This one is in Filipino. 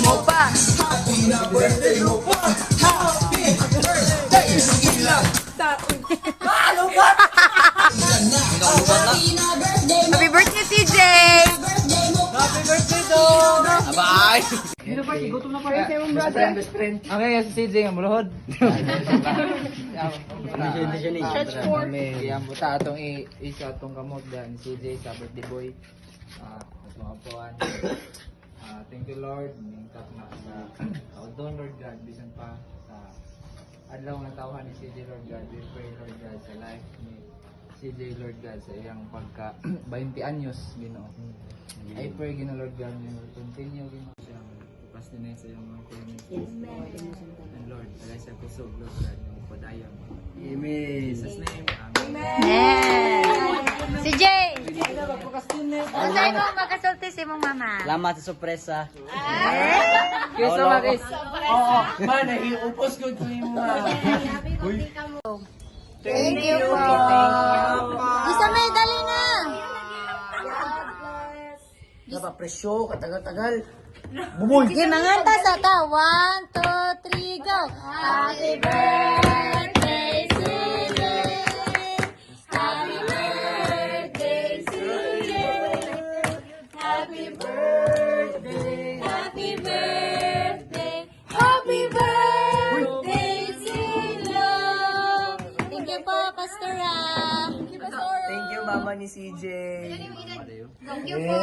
mo pa. Happy birthday, CJ! Bye! Best friend. Okay, si CJ nga muluhod. Church for. Iyang buta atong isa atong kamot ni CJ sa birthday boy. Mas mga puan. Thank you Lord. Mingkat na sa Aldon Lord God. Bisan pa sa adlaw nga tawhan ni CJ Lord God. We pray Lord God sa life ni CJ Lord God sa iyang pagka 20 anyos Ginoo. I pray Ginoo Lord God you will continue Ginoo siyang procrastinate sa iyong mga promises. And Lord, tagay sa kusog Lord God ng padayon. Amen. In Jesus name. Amen. CJ! Ano sa'yo mong makasulti si mong mama? Salamat sa sorpresa. Kiss na kiss. Oo, man, naiupos ko ito yung mga. Thank you po. Isa may dali na. Napapresyo, katagal-tagal. Sige, manganta sa ta. 1, 2, 3, go. Happy birthday to you. Happy birthday to you. Happy birthday. Happy birthday. Happy birthday to you. Thank you po, Pastora. Thank you, Pastora. Thank you, mama ni CJ. Thank you po.